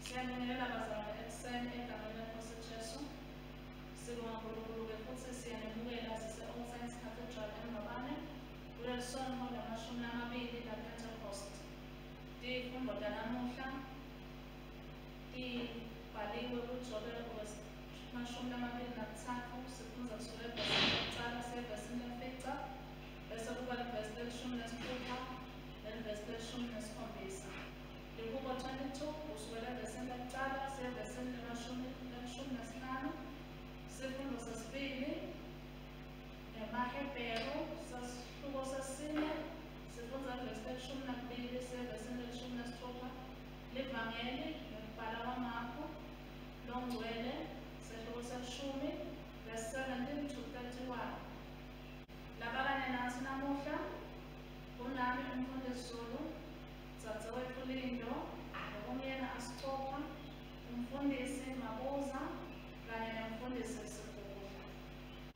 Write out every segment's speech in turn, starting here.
Siyabingelela bazalwane ekuseni egameni lenkosi uJesu. Sibonga uNkulunkulu futhi siyanemukela sise-All Saints Cathedral eMbabane kuleli sonto lamashumi 20 laPentecost. Izifundo zanamuhla ibhaliwe kuJobe 23 sifunda kusukela evesini lokuqala siye evesini lefica bese kuba livesi leshumi nesithupha nelivesi leshumi nesikhombisa. Lukubo 22 kusukela evesini lokuqala siye evesini leshumi nesihlanu. Sifundo sesibili ngeMahebheru sasihluko sesine sifunda ivesi leshumi nakubili siye evesini leshumi nesithupha. Livangeli ngembhala kaMarku longcwele sehluko seshumi verse 17 to 31. Labakanye nathi namuhla kunami umfundisi Zulu, dzadzewethu Lindo, nokumyena Asixoxa, umfundisi Mabuza kanye nomfundisi Sibuya.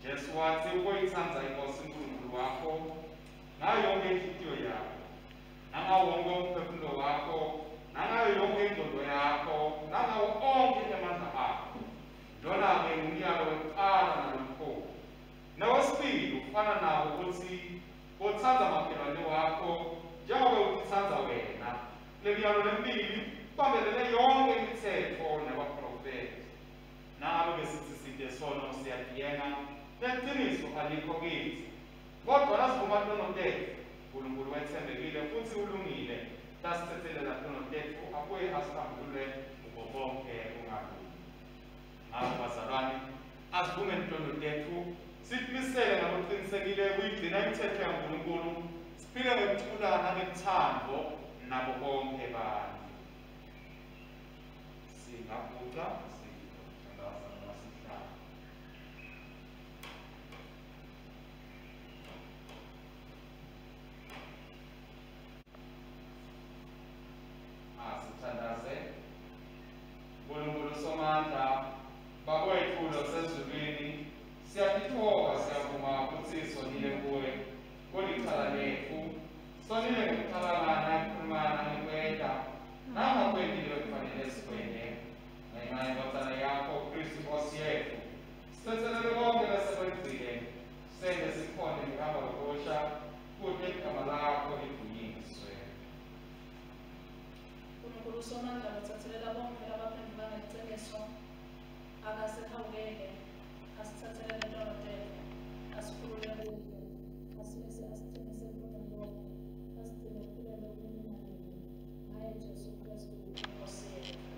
Jesu wathi ukuyithanda inkosi uNkulunkulu wakho ngayo yonke inhliziyo yakho, nangawo wonke umphefumulo wakho, nangayo yonke ingqondo yakho, nangawo onke amandla akho. Lona-ke ngumyalo wokuqala nalomkhosi. Nawesibili ufana nawo ukuthi uthanda amakhelwane wakho njengoba uzithanda wena. Le myalo lemibili ibambelele yonke imithetho nabaprofethi. Nangabe besithi side sono siyadiyena neqiniso alikho kithi. Kodwa nasivuma hlonothethu uNkulunkulu wethembekile futhi ulungile, tasithethelela hlonothethu abuye asihlambulule kubo konke ukungalungi. Ngakho bazalwane, asivume hlonothethu siqinisele ngokuqinisekile ukuyigcina imithetho kaNkulunkulu, siphile ngokuthula nangothando nabo bonke abantu. Singabuca sithandaza nasihlala. Asithandaze. Nkulunkulu somandla, Baba wethu osezulwini, siyakuthoka siyavuma ukuthi sonile kuwe kulicala lethu, sonile ngokuthalangana ukukhulumana nokwenda nangakwendile okufanele sikwende ngenxa yenkosana yakho uKristu Nkosi yethu. Sithethelele konke lasekwenzile, sende sikhonde ngihamba ngokusha kude igama lakho lidunyiswe. uNkulunkulu somandla uthathelela bonke abaphendula ngeliciniso akasehawukele asithathelele ntolotelo asikhulule kuhle asilise asithembise kuNkulunkulu asigcine kuphilele kuminyaneni ngaye Jesu Kristu inkosi yethu.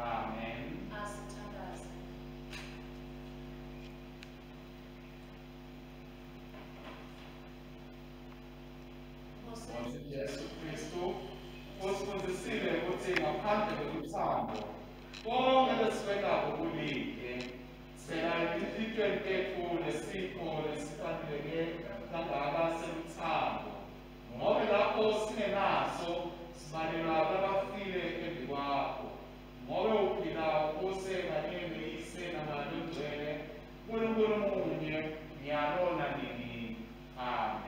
Amen. Asithandaze. Nkosi Jesu Kristu, usifundisile ukuthi ngaphandle kokuthando konke lesikwendako kulike. Sena ezinhliziyweni zethu nesipho lesifaneleke kangaka sekuthando. Ngoba lapho singenaso sibalelwa abafile phambi kwakho. Ngoba uphila ukuse kanye noyise namandla ongcwele, uNkulunkulu munye nyalo nanini. Amen.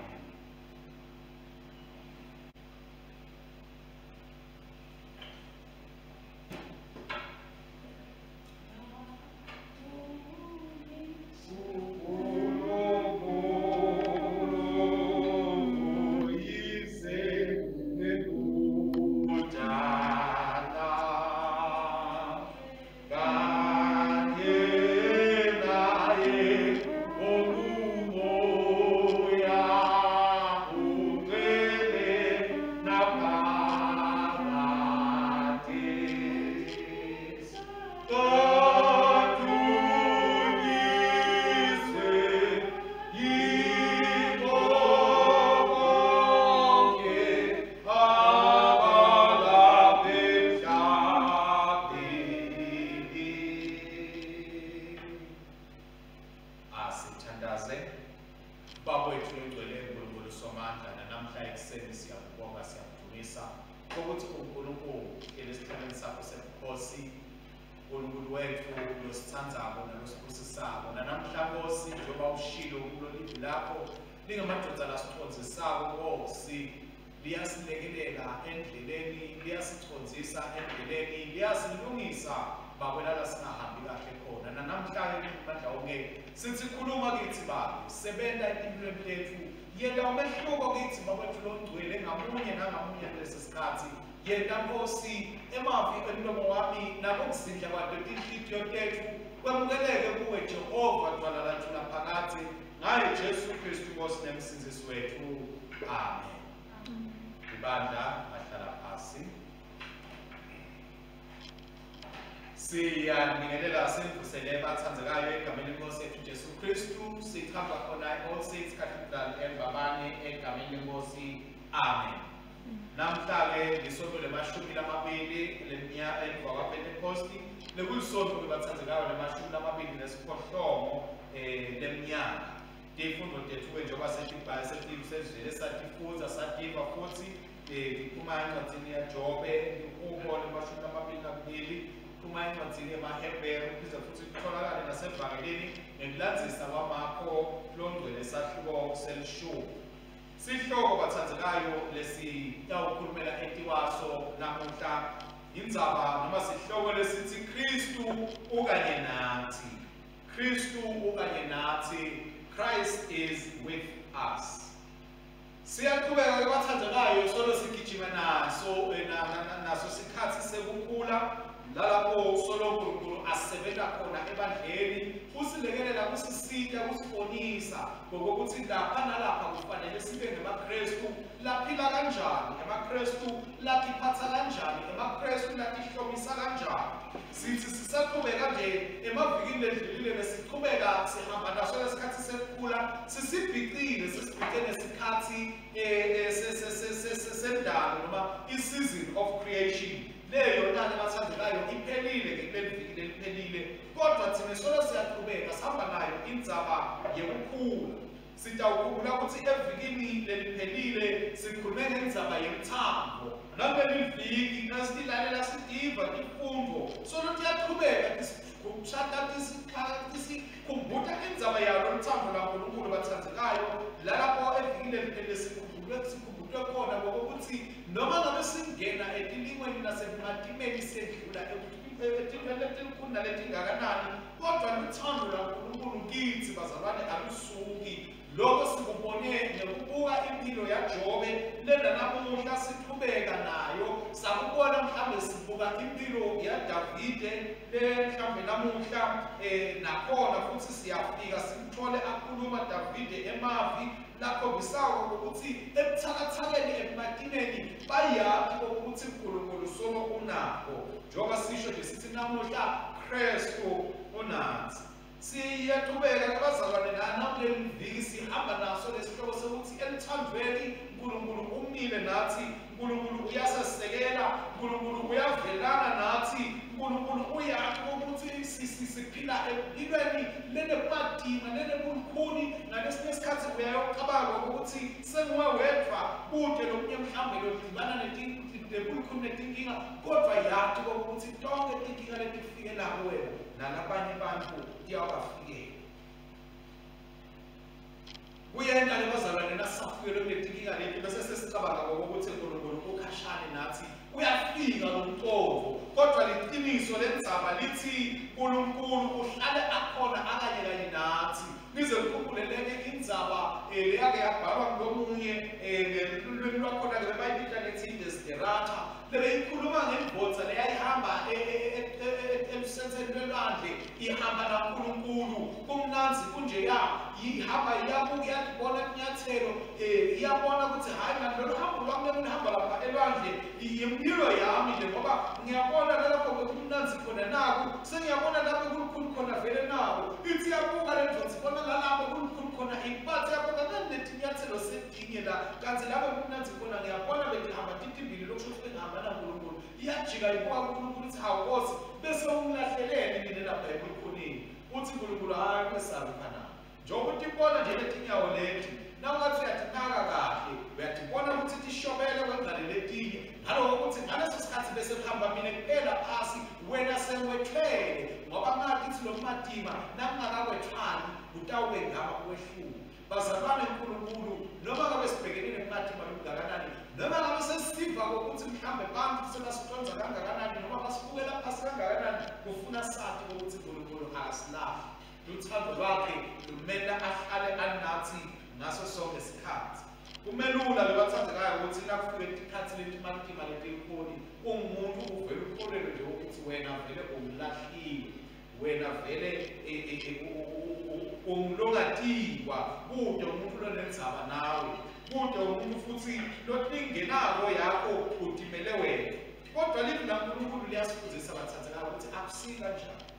uNkulunkulu wethu losithandayo nalosibusisako nanamhla Nkosi njengoba ushilo kulolimi lakho lingamadoda lasikhonzisayo Nkosi liyasilekelela endleleni, liyasicondzisa endleleni, liyasilungisa bakwela la singahambi kahle khona. Namhlanje Madlawonge sithi khuluma kithi Baba, sebenta empilweni lethu, yena umehluko kithi bakwethu longcwele ngamunye nangamunye kulesi sikhathi. Yena Nkosi emavi emlomo wami nakuzindla kwadoti inhliziyo yethu kwemukeleke kuwe Jehova twala lathu laphakathi ngaye Jesu Kristu Nkosi nemsindisi wethu. Amen. Ibandla bahlala phasi. Siyanibingelela sivusele bathandzekayo egameni lenkosi yethu Jesu Kristu. Sikhamba khona All Saints Cathedral eMbabane egameni lenkosi. Amen. Namhlanje lisonto lemashumi lamabili leminyaka emva kwaPentecost lekulisonto bathandzekayo lemashumi lamabili nesiphohlongo leminyaka. Tifundo tethu njengoba sesibhale sesivele satifundza sativa futhi iphuma encwadzini yaJobe inkqubo lemashumi lamabili nakubili, iphuma encwadzini yamaHebheru iphinde futhi itholakale naseVangelini ngekulandzisa kwaMakho longcwele sahluko selishumi. Sihloko bathandzekayo lesiyawukhulumela etiwaso namuhla indzaba noma sihloko lesithi Kristu ukanye nathi. Kristu ukanye nathi. Christ is with us. Siyaqhubeka bathandzekayo solo sigijima naso sikhathi sekukhula lalapho solo uNkulunkulu asebenza khona ebandleni usilekelela kusisita kusibonisa ngokuthi lapha nalapha kufanele sibe ngamaKristu laphila kanjani, amaKristu lathiphatha kanjani, amaKristu latihlomise kanjani. Sithi sisaqhubeka nje emavikini ledlulile besiqhubeka sihamba naso lesikhathi sekukhula sisibhicile nesikhathi sendalo noma i-season of creation. Leyo nani bathandzekayo iphelile kuleli viki leliphelile, kodwa thina solo siyaqhubeka sihamba nayo indzaba yekukhula. Sitawukhumbula ukuthi evikini leliphelile sikhulume ngendzaba yemthambo. Naleli viki nasilalela sitiva tifundo solo tiyaqhubeka tisikhumbuta indzaba yalo mthambo laNkulunkulu bathandzekayo. Lalapho evikini leliphelile sikhumbulwe khona ngokuthi noma ngabe singena etilingweni nasematimeni sedlula etintweni letinkulu naletingakanani, kodwa luthando laNkulunkulu kithi bazalwane alusuki. Lokho sikubone ngekubuka impilo yaJobe lena namuhla siqhubeka nayo, sakubona mhlambe sibuka impilo yaDavide mhlambe namuhla nakhona futhi siyafika simthole akhuluma Davide emavi lakhombisako ukuthi ebuthakathakeni ematimeni bayazi ukuthi uNkulunkulu solo unakho. Njengoba sisho nje sithi namuhla Kristu unathi. Siyaqhubeka abazalwane nakuleli viki sihamba naso lesihloko sokuthi elithandweni uNkulunkulu umile nathi, uNkulunkulu uyasasekela, uNkulunkulu uyavelana nathi, uNkulunkulu uyakho ukuthi siphila empilweni lenemadima lenebukhuni. Ngalesinye isikhathi uyayocabanga ukuthi senguwe wedwa kude lokunye mhlambe lodibana nebukhuni netinkinga, kodwa yathi ukuthi tonke inkinga letifikela kuwena nalabanye abantu tiyawafikela. Kuyena lebazalwane nasafikele kuletinkinga leti bese sesicabanga ngokuthi uNkulunkulu ukhashane nathi, uyafika lomqondo, kodwa liqiniso lendzaba lithi uNkulunkulu uhlale akhona akanye nathi. Nize likhumbuleleke indzaba yake yabhalwa ngomunye lulwimi lwakhona ngeBhayibheli lethi iDesiderata leyikhuluma ngembotsa leyayihamba elusenzeni lwelwandle ihamba naNkulunkulu kumnanzi kunjeya, ihamba iyabuka iyabona inyathelo, iyabona ukuthi hayi nalolu hambo lwami engihamba lapha elwandle impilo yami le, ngoba ngiyabona lapho kumnanzi khona naku, sengiyabona lapho kukhulu khona vele naku. Ithi iyabuka le ndvodza ibona lalapho kukhulu khona iphathi yabuka nanetinyathelo sedinye la, kanti lapho kumnanzi khona ngiyabona betihamba titimbili lokusho ukuthi ngihamba naNkulunkulu. Iyajika ibuka uNkulunkulu ithi hawu Nkosi bese ungilahlelele mina lapha ebukhunini. Uthi uNkulunkulu hayi kwesabi khana njengoba utibona nje letinyawo leti nawungathi uyatinaka kahle uyatibona ukuthi tishobele kwengane letinye, ngaloko ukuthi ngaleso sikhathi bese kuhamba mina kuphela phasi wena sewethwele, ngoba ngakithi lo madima nakungakakwethwani utawube ngaba kwehlule. bazalwane uNkulunkulu noma ngabe sibhekene nemathi malungakanani noma ngabe sesiva ukuthi mhlambe abantu sebasihlonza kangakanani noma basibukela phasi kangakanani kufuna sathi ukuthi uNkulunkulu akasilaphi uthando lwakhe lumele ahlale anathi ngaso sonke isikhathi kumelula bebathandekayo ukuthi nakufike isikhathi letimatima letenkoni umuntu uvele ukholelwe nje ukuthi wena vele umlahliwe wena vele umlongatiwa kude umuntu lonenzaba nawe kude umuntu futhi lotingenako yakho utimele wena kodwa lithi naNkulunkulu liyasifundisa bathandekayo ukuthi akusika njalo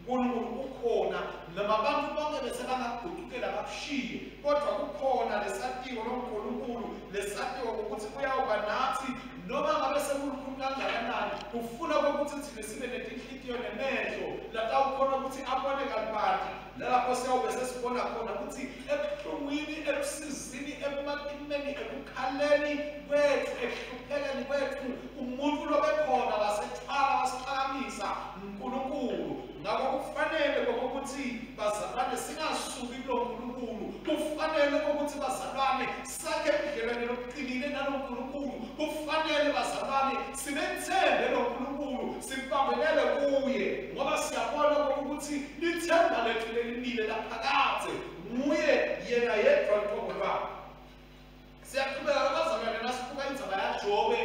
uNkulunkulu ukhona noma abantu bonke bese bangaguqukela bakushiye kodwa kukhona lesathiwo loNkulunkulu lesathiwo ukuthi uyawuba nathi noma ngabe sekukhulu kangakanani ufuna ukuthi thina sibe netinhliziyo nemehlo lapha ukhona ukuthi abone kalibati lapho siyawube sesibona khona ukuthi ebuhlungwini ebusizini ebumatimeni ebukhaleni kwethu ekuhluphekeni kwethu umuntu lobekhona wasethwala wasiphakamisa uNkulunkulu ngakho kufanele ukuthi bazalwane singasuki kulo Nkulunkulu kufanele ukuthi bazalwane sakhe ubudlelwano lobuqinile nalo Nkulunkulu kufanele bazalwane sinethembe lo Nkulunkulu sibambelele kuye ngoba siyabona ukuthi lithemba lethu lelimile laphakade nguye yena yedwa uNkulunkulu siyaqhubeka bazalwane nasibuka indzaba yaJobe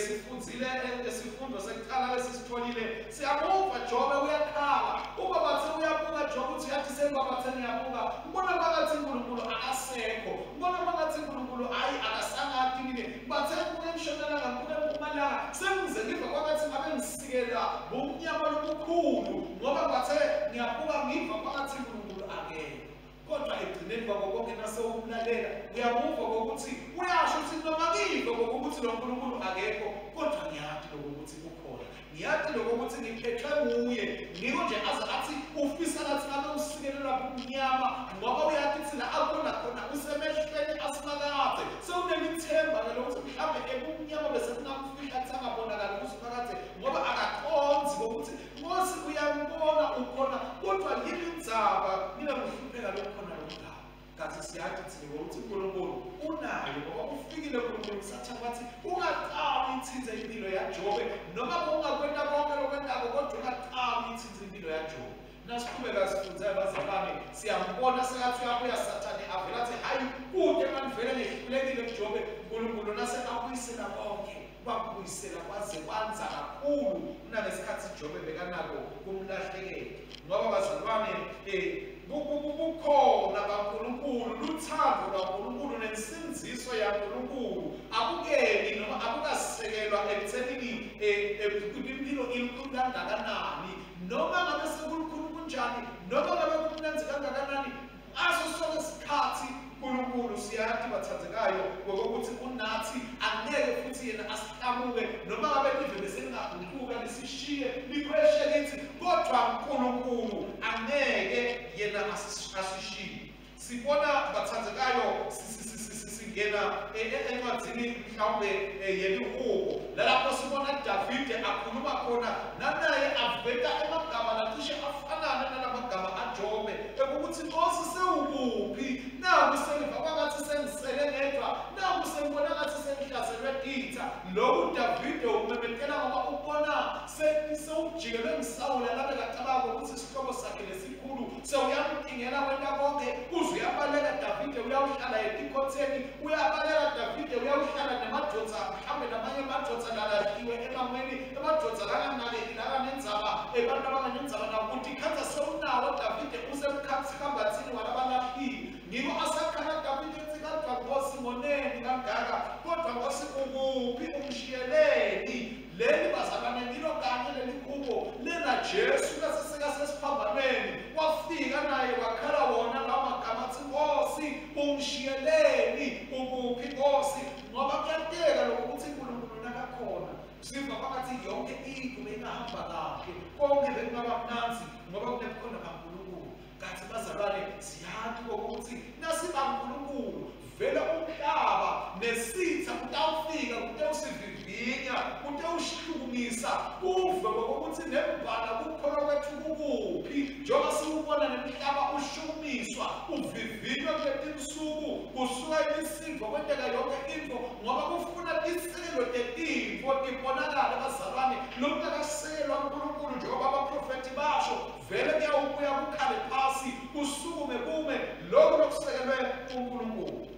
sifundzile isifundo sekuqala lesisitholile siyabuka Jobe uyakhala uma bathe uyabuka Jobe uthi yathi sengabathe ngiyabuka ubona phakathi uNkulunkulu akasekho ubona phakathi uNkulunkulu akasangathi mine bathe kungemshonela ngabuka empumalanga sengize ngiva phakathi ngabe ngisikela ngomnyama lobukhulu ngoba bathe ngiyabuka ngiva phakathi uNkulunkulu akekho kodwa egcineni kwakho konke nasewumlalela uyamuva kokuthi uyasho ukuthi noma kiko kokuthi lo Nkulunkulu akekho kodwa ngiyathi lokuthi ukhona ngiyathi lokuthi ngiphethwe nguye ngiko nje azathi ufisa nathi ngabe usikelela kumnyama ngoba uyathi thina akona khona usemehlweni asinakade sewunelithemba lokuthi mhlambe ebumnyama bese kunamfihla thangabonakala usiphakade ngoba akakhonzi ukuthi ngosi uyambona ukhona kodwa yini indzaba mina ngihlupheka lokhona lokho kathi siyathi thina ukuthi uNkulunkulu unayo ngoba ufikile kuNkulunkulu sathi bathi ungaqali ithinze impilo yaJobe noma ungakwenda konke lokwendako kodwa ungaqali ithinze impilo yaJobe nasiqhubeka sifunzayo bazalwane siyambona sekathi uyabuya sathane avela athi hayi kude manivele ngihlulekile kuJobe uNkulunkulu nase abuyisela konke wakubuyisela kwaze kwanza kakhulu kunanesikhathi Jobe bekanako kumlahlekela ngoba bazalwane kukhona kaNkulunkulu luthando kaNkulunkulu nensinziso yaNkulunkulu akukeni noma akukasekelwa ekuthenini impilo inkulu kangakanani noma ngabe sekulukhulu kunjani noma ngabe kumnanzi kangakanani aso sonke isikhathi uNkulunkulu siyathi bathandekayo ngokuthi unathi angeke futhi yena asihlamuke noma ngabe live besengaguquka lisishiye likhweshe lithi kodwa uNkulunkulu angeke yena asishiye sibona bathandekayo singena encwadzini mhlawumbe yelihubo lapho sibona Davide akhuluma khona nanaye aveta emagama lacishe afanana nalamagama aJobe ukuthi Nkosi sewukuphi naku sengiva phakathi sengisele ngedwa naku sengibona ngathi sengihlaselwe ditha lokhu Davide umemethela ngoba ubona sewujikelwe ngisawula labe kacabanga ukuthi isihlobo sakhe lesikhulu sewuyamdingela wena konke uzwe uyabaleka Davide uyawuhlala etikhotheni uyabaleka Davide uyawuhlala nemadodza mhlambe namanye amadodza lalahliwe emamweni amadodza kanganakeki lakanenzaba abantu abanganenzaba nakuthi khanza sewunawo Davide usemkhathi kambathini walabalahliwe ngiko asakhala Davide ethi kadwa Nkosi ngoneni kangaka kodwa Nkosi ukuphi ungishiyeleni leli bazalwane ngilo kanye leli kubo lena Jesu laseseka sesiphambaneni wafika naye wakhala wona lawo magama athi Nkosi ungishiyeleni ukuphi Nkosi ngoba kuyateka lokuthi uNkulunkulu nakakhona siva phakathi yonke into bengahamba kahle konke bekungaba mnanzi ngoba kunekhona kaNkulunkulu kathi bazalwane siyathi ukuthi nasiba uNkulunkulu vele umhlaba nesitha kutawufika kutawusivivinya kutawushlukumisa uve ukuthi nembala kukhona kwethu kukuphi kuphi njengoba siwubona nemhlaba ushukumiswa uvivinywa kuleti nsuku kusuka imisindvo kwenteka yonke into ngoba kufuna isilo tetinfo tibonakale bazalwane lokhu akaselwa uNkulunkulu njengoba abaprofeti basho vele kuyawubuya kukhale phasi kusukume kume lokhu lokusekelwe uNkulunkulu.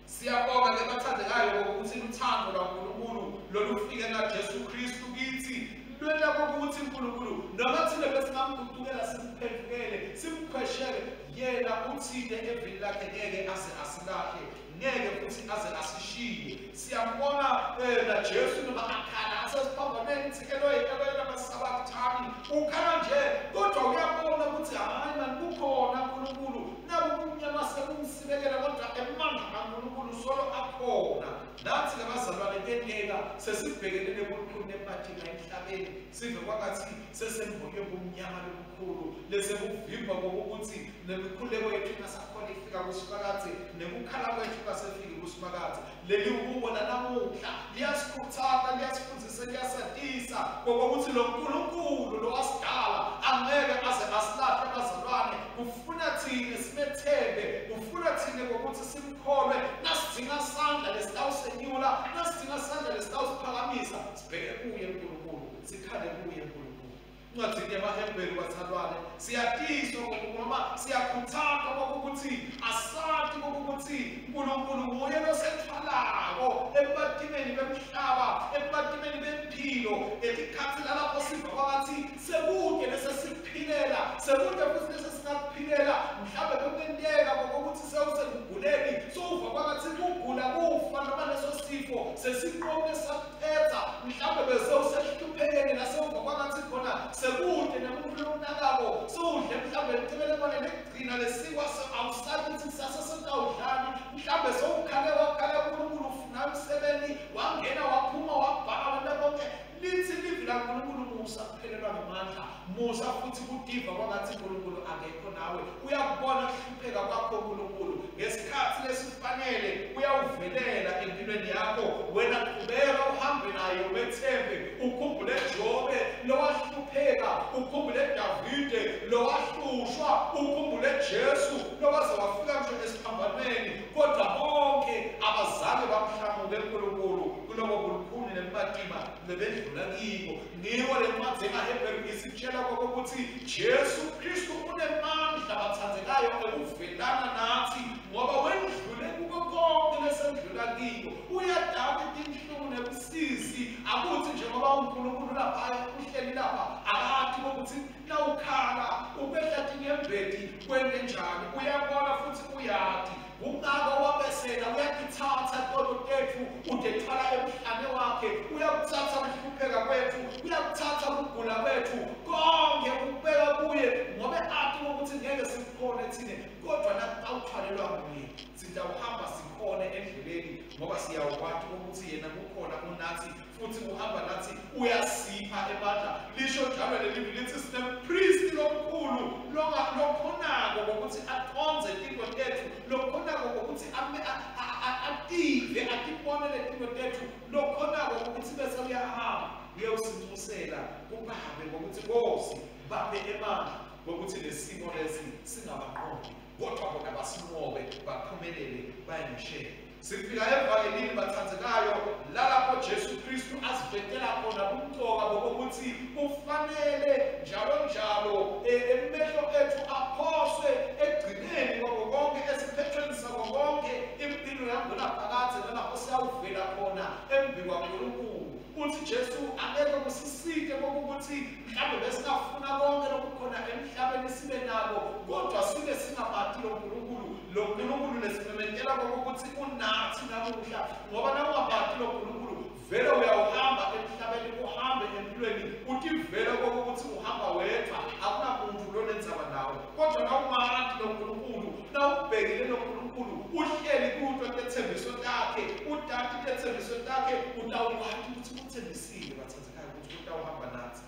Siyabonga ke bathandekayo ngokuthi uthando lwaNkulunkulu lolufike naJesu Kristu kithi lwela kokuthi uNkulunkulu noma thina besingamgudukela simphendukele simkhweshele yena uthile evini lakhe ngeke aze asilahle ngeke futhi aze asishiye. Siyambona naJesu noma akhala asesiphambanweni thikeloyela masabathani ukhala nje kodwa uyabona ukuthi hayi mani kukhona uNkulunkulu nabu kumnyama sekumsibekela kodwa emandla kaNkulunkulu solo akhona. Nathi labazalwane benteka sesibhekelele kuNkulunkulu empathini emhlabeni sive kwakathi sesemvoke kumnyama lokukhulu lese kuvimba ngokuthi nemikhuleko yethu ingasakhona ifika kusifakathi nekukhala kwethu kasefiki kusifakathi. Leli ukubona namuhla liyasikhuthaza liyasifundisa liyasadisa ngokuthi lo Nkulunkulu lo wasidala angeke aze asilahle bazalwane. Kufuna thina simethembe kufuna thina ngokuthi simkholwe nasidinga sandla lesitawusenyula nasidinga sandla lesitawusiphakamisa sibheke kuye uNkulunkulu sikhale kuye uNkulunkulu. Ncwadini yamaHebheru bathandwane siyatiswa ngoba siyakhuthazwa ngokuthi asathi ngokuthi uNkulunkulu nguye losethwalako ebatimeni bemhlaba ebatimeni bempilo etikhathi lapho siva kwakathi sekude lesesiphilela sekude futhi lesesingaphilela mhlawumbe bekuyenteka ngokuthi sewusekuguleni sowuva kwakathi ukugula kufa noma leso sifo sesiqome saphetha mhlawumbe besewusehluphekeni nasewuva kwakathi khona sekude nemuntu lonakabo sowudle mhlawumbe litebelekwane nekugcina lesikwa awusathi ukuthi kusasa sentawudlani mhlawumbe sowukhale wakhala uNkulunkulu ufuna umsebenzi wangena waphuma wabhala abantu bonke lithi livi laNkulunkulu musa kuphelelwa ngamandla musa futhi kudiva kwakathi uNkulunkulu akekho nawe uyakubona ukuhlupheka kwakho uNkulunkulu ngesikhathi lesifanele uyawuvelela empilweni yakho wena qhubeka uhambe naye wethembe ukhumbule Jobe lowahlupheka ukhumbule Davide lowahlushwa ukhumbule Jesu lowaze wafika nje esiphambanweni kodwa bonke abazali bamhlamuka uNkulunkulu kulobo bukhulu nematima nebedlula kiko niwo lencwadi yamaHebheru isitshela ukuthi Jesu Kristu unemandla bathandekayo ekuvelana nathi ngoba wendlule kuko konke lesendlula kiko uyadala inhlungu nebusisi akuthi njengoba uNkulunkulu lapha uhleli lapha akathi ukuthi nawukhala ubehla ngembedi kwende njani uyabona futhi uyathi ungako wabesela uyakithatha todo tethu udethala emhlane wakhe uyakuthatha ukuhlupheka kwethu uyakuthatha ukugula kwethu konke ukubeka kuye ngoba athi ukuthi ngeke sikhone thine kodwa nawuthwalelwa nguye sitawuhamba sikhone endleleni ngoba siyawukwazi ukuthi yena kukhona unathi futhi uhamba nathi uyasipha ebandla. Lisho njalo leli lithi sinempriest lomkhulu lokhonako ngokuthi aqonze into tethu lokhonako ngokuthi ative atibone lezinto tethu lokhonako ngokuthi bese uyahamba uyawusincusela kubabe ngokuthi Nkosi babe emandla ngokuthi lesimo lesi singabaqondi kodwa bona basinqobe baphumelele bayenishele. Sifika evangelini bathandekayo lalapho Jesu Kristu asivetela khona kumcoka ngokuthi kufanele njalo emehlo ethu aphoswe egcineni konke esiphethweni sako konke impilo yangona phakathi nalapho siyawuvela khona embi kwaNkulunkulu. Uthi Jesu angeke kusisike ngokuthi mhlawumbe besingafuna konke lokukhona emhlabeni sibe nako kodwa sibe singabati lo Nkulunkulu lesimemetela ngokuthi unathi namuhla ngoba nawungabati lo Nkulunkulu vele uyawuhamba emhlabeni uhambe empilweni uthi vele ngokuthi uhamba wedwa akunamuntu lonenzaba nawe kodwa nawungabati lo Nkulunkulu nawubhekile lo Nkulunkulu uhleli kuto lethembiso lakhe udati lethembiso lakhe utawukwazi ukuthi uthembisile bathathekayo ukuthi utawuhamba nathi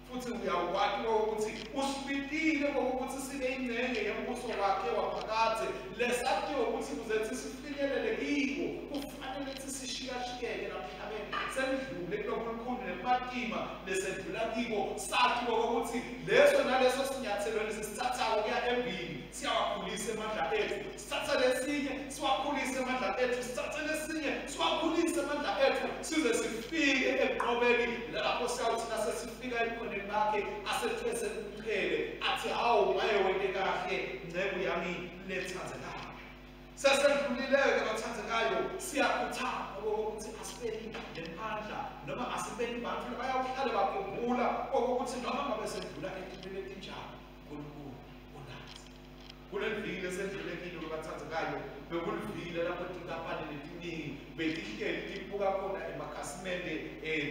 futhi uyawukwazi ukuthi usibitile ngokuthi sibe ingcenye yembuso wakhe waphakade lesathiwe ukuthi kuzethi sifinyelele kiko kufanele ukuthi sishiyashiyeke namhlabeni sendlule kulo Nkulunkulu nematima lesedlula kibo sathi ukuthi leso naleso sinyathelo lesisithathayo kuya embili siyawakhulisa amandla ethu, sithatha lesinye siwakhulise amandla ethu, sithatha lesinye siwakhulise amandla ethu size sifike eqobeni lapho siyawuthi nasesifika ekhoneni bakhe asethwese kuphele athi hawu maye wente kahle ncebo yami lethandzekayo. Sesedlulileke abathandzekayo siyakhuthaza ukuthi asibeni nemandla noma asibeni bantu bayawuhlala bakhumbula ukuthi noma ngabe sedlula etipeni etinjalo uNkulunkulu unathi. Kulevile esedlulekile abathandzekayo bekulivile lapho tinkampani letiningi betihleli tibuka khona emakhasimende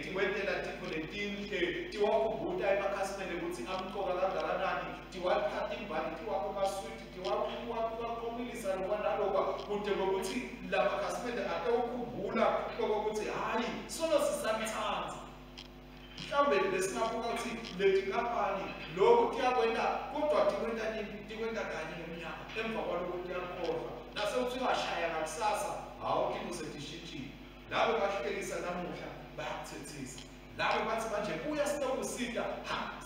tiwentela tikho letinhle tiwakhumbuta emakhasimende ukuthi amqoka kangakanani, tiwaphatha imbali tiwakho amaswiti tiwakomilisa lokwa nalokwa kude kokuthi la makhasimende atewukhumbula kokuthi hayi solo sisamthanza. Mhlawumbe besingabuka ukuthi leti nkampani lokhu tiyakwenda kodwa tikwenda kanye ngeminyaka emva kwalokho tiyakhohlwa nasekuthi washaya ngakusasa hawu kinto setishintshile. Labo bahlekisa namuhla bayakuthethisa, labo bathi manje buya sitokusida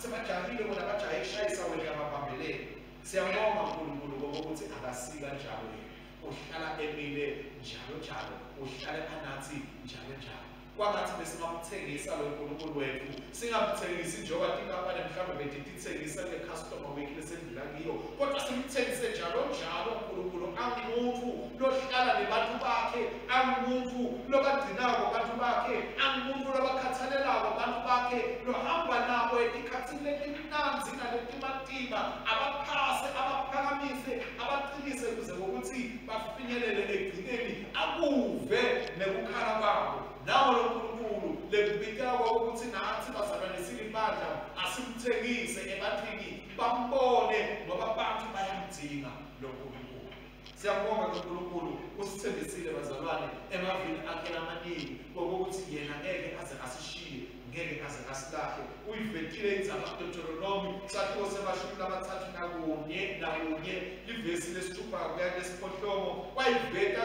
sebajahile bona bajahe ekushayisa wena amabambelelo. Siyabonga uNkulunkulu ngokuthi akasika njalo yena, uhlala emile njalo njalo, uhlala anathi njalo njalo. Kwangathi besingamthengisa lo Nkulunkulu wethu, singamthengisi njengoba tinkampani mhlawumbe betithengisa le-customer week lesendlula kiyo, kodwa simthengise njalo njalo uNkulunkulu. Angumuntu lohlala nebantu bakhe, angumuntu lobagcinako bantu bakhe, angumuntu lobakhathalelako bantu bakhe, lohamba nabo etikhathini letimnanzi naletimatima, abaphase, abaphakamise, abaqinise kuze ngokuthi bafinyelele ekugcineni akuve nekukhala kwabo. Nawo lo Nkulunkulu lekubika ukuthi nathi bazalwane silibandla asimthengise ebantwini bambone ngoba abantu bayamdinga lo Nkulunkulu. Siyabonga uNkulunkulu usithembisile bazalwane emavini akhe amaningi ngokuthi yena ngeke aze asishiye, ngeke aze asilahle. Uyivetile indzaba kaDuteronomi sakhiwo semashumi amathathu nakunye livesi lesithupha kuya lesiphohlongo wayiveta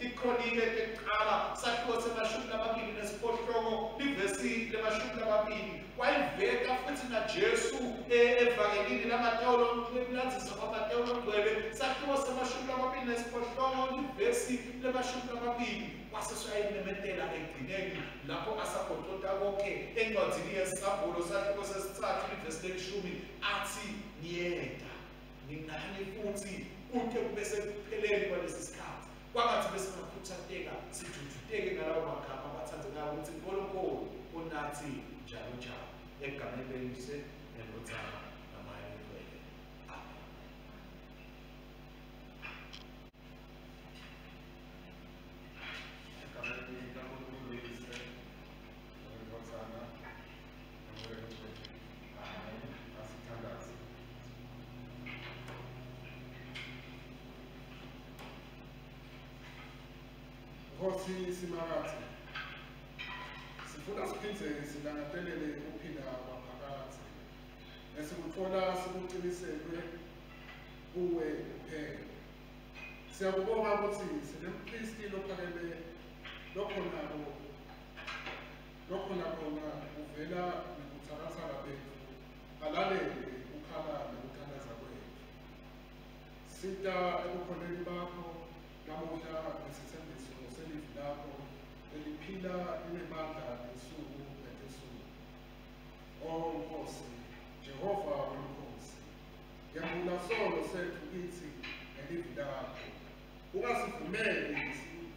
ikronike ekuqala sakhiwo semashumi amabili nesiphohlongo livesi lemashumi amabili wayiveta futhi naJesu evangelini lamaTeolo lemlandisa kwamaTeolo ngcwele sakhiwo semashumi amabili nesiphohlongo livesi lemashumi amabili waseswayimemetela egcineni lapho asabhotota konke encwadzini yesabhulo sakhiwo sesithathu livesi leshumi athi niyeda ninani futhi kude kube sekupheleni kwalesi sikhathi. Kwangathi besingakhuthateka sijujuteke ngalawo magama abathandzekayo ukuthi uNkulunkulu unathi njalo njalo. Egameni leYise neNdodana naMoya oNgcwele. Amen. Egameni likaNkulunkulu uYise neNdodana naMoya oNgcwele. Amen. Asithandaze. Nkosi Simakathi, sifuna siphindze silangazelele ukuphila kwaphakade esikuthola sikuqiniselwe kuwe kuphela. Siyakubonga ukuthi sinempristi lophakeme lokhona khona uvela nekuthakathaka bethu alalele ukukhala nekuthandaza kwethu. Sita ekukholweni bakho namuhla nesithembiso selivi lakho eliphila linemandla ngesuku ngesuku. Nkosi Jehova wenkosi, yambula solo sethu kithi ngelivi lakho. Ungasivumeli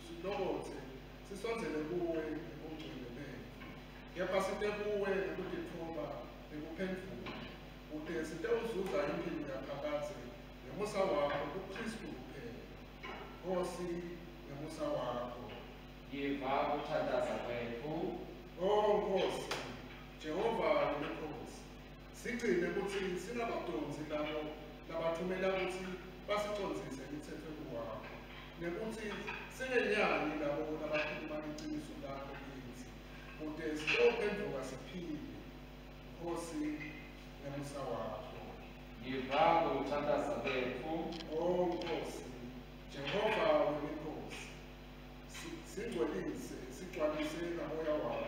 silokothe sisonzele kuwe ngokungcwele bethu, kepha site kuwe ngokutithuba nekuphendvula kude sitewuzuza impilo yaphakade ngemusa wakho kuKristu kuphela. Nkosi ngemusa wakho, yiva ukuthandaza kwethu. Nkosi Jehova wenkosi, sigcine ukuthi singabadonsi labo labathumela ukuthi basicondzise emthethweni wakho, nekuthi singenyanyi labo labakhuluma iqiniso lakho kithi kude siyophenduka siphile. Nkosi ngemusa wakho, Yiva ukuthandaza kwethu. Nkosi Jehova wenkosi, sigcwalise ngamoya wakho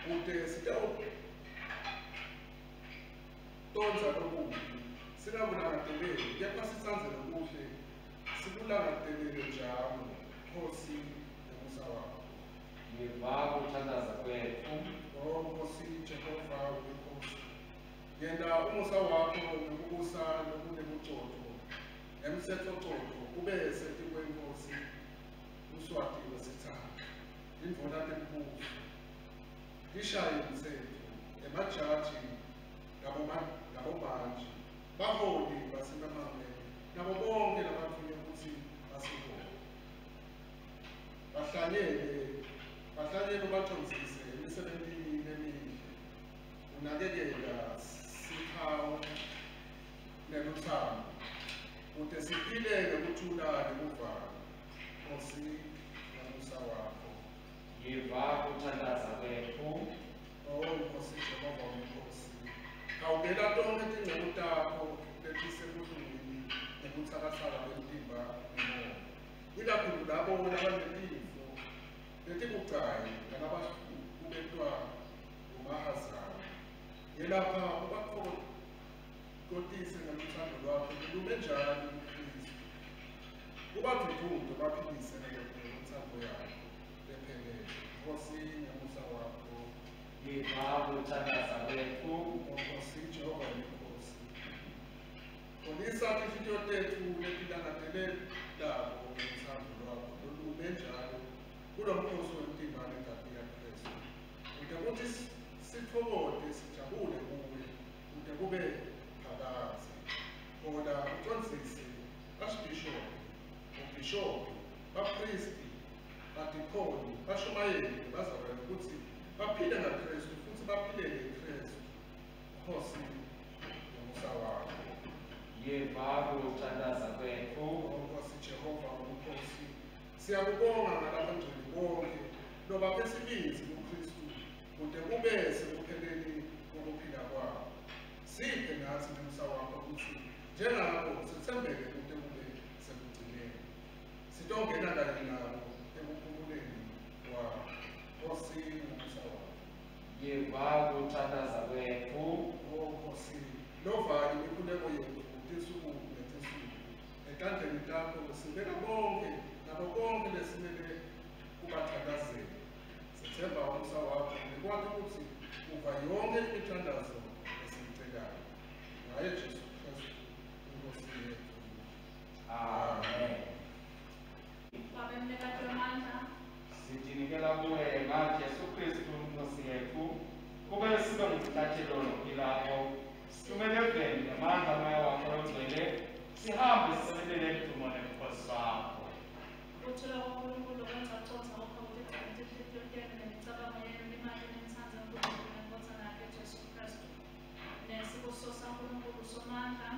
Kude sitawudonsa lokubi, singakulangadeleli, kepha sitsandze lokuhle, sikulangadelele njalo, Nkosi nomusa wakho. Ngiva ukuthandaza kwethu. Nkosi Jehova wenkosi, yenda umusa wakho nokubusa nokunebucoco, emsetho-coco, kube setikwenkosi, uSwati wesithathu, indvuna tembuso, tishaye umtsetfo, emajaji, nabomantshi, baholi baseMamele, nabo bonke labathunywe kutsi basibone. Bahlanyele bacondzise emisebentini emihle, unakekela siphawu neluthando, kude siphile ngekuthula nekuvana. Nkosi nomusa wakho. Ngiva ukuthandaza kwethu. Nkosi Jehova wenkosi, khawubela tonke tingceku takho letisebuhlungwini nebutsakatsaka bemtimba nemoya, ikakhulu labo labanetifo letibucayi nalabakubetwa umahazana. Yelapha ubatfokotise ngeluthando lwakho lume njalo kuKristu, ubaduduze baphilise ngentsandvo yakho lephelele. Nkosi nomusa wakho. Ngiva ukuthandaza kwethu. Nkosi Jehova wenkosi, bonisa tinhliziyo tethu letilangadelelako ngentsandvo lwakho lolume njalo kulo mkhosi wemtimba negazi likaKristu, kude kuthi sithokote sijabule kuwe kude kube phakatsi. Bona ucondzise Archbishop, ubhishophi, bapristi, badikoni, bashumayeli, bazalwane ukuthi baphile ngaKristu futhi baphilele iKristu. Nkosi nomusa wakho. Ngiva ukuthandaza kwethu. Nkosi Jehova wenkosi, siyakubonga ngalabangcwele bonke lobaphe isibindi kuKristu kude kube sekupheleni kokuphila kwabo. Siphe nathi nomusa wakho ukuthi njengabo sithembele kude kube sekugcineni, sitongena kanye nabo ekuphumuleni kwabo. Nkosi nomusa wakho. Ngiva ukuthandaza kwethu. Nkosi, lovali imikhuleko yethu tinsuku netinsuku, etandleni takho sibeka bonke nabo bonke lesimele kubathandazela. Sithemba umusa wakho nekwakho ukuthi uva yonke imithandazo esiyicelayo. Ngaye Jesu Kristu inkosi yethu. Amen. Baba mnikazi wamandla, Sijinikela kuwe manje Jesu Kristu Nkosi yethu, kube sibe ngumhlathelo nophilayo, situmele eveni ngamandla moya wakho ongcwele, sihambe sisebenzele edumo nebukhosi bakho. ukuthula kwaNkulunkulu kwenza ucotha wakho ukuthi inhliziyo yenu nemicabango yenu imali nentsandvo yaNkulunkulu nenkosana yakhe Jesu Kristu. Nesibuso saNkulunkulu somandla,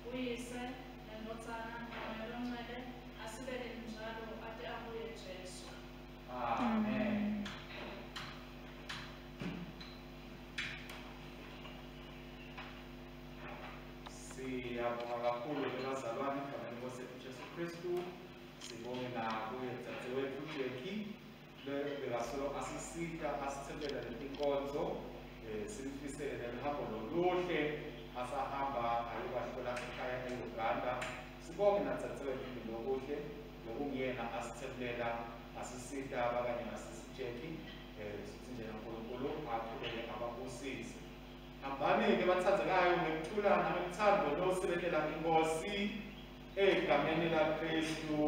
uyise nendodzana noMoya Longcwele asibeke njalo ade abuye Jesu. Amen. Siyabonga kakhulu bazalwane egameni likaSethu Jesu Kristu. Sibonge nakuye dzadzewethu uJackie bekasolo asisita asithebela letinkonzo, simfisele nelihambo loluhle asahamba ayokwahlola ekhaya eUganda. Sibonge nadzadzewethu lokuhle lokungiyena asithebela asisita abanye nasisi Jackie, sithi nje naNkulunkulu aqhubeke ababusise. Hambani-ke bathandzekayo ngekuthula nangothando losebenzela inkosi egameni likaKristu.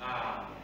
Amen.